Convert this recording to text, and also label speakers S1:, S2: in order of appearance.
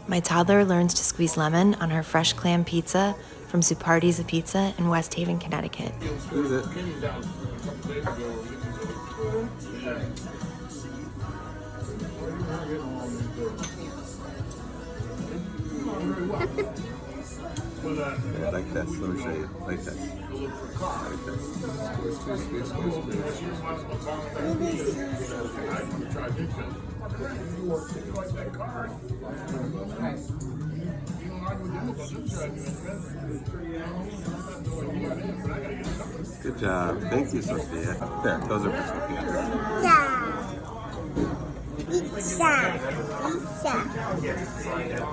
S1: My toddler learns to squeeze lemon on her fresh clam pizza from Zupardi's Pizza in West Haven, Connecticut.
S2: Squeeze it. Yeah, like this. Let me show you. Like this. Like this. Squeeze, squeeze, squeeze, squeeze, squeeze. Good job. Thank you, Sophia. There, those are for Sophia.
S3: Pizza. Pizza. Pizza.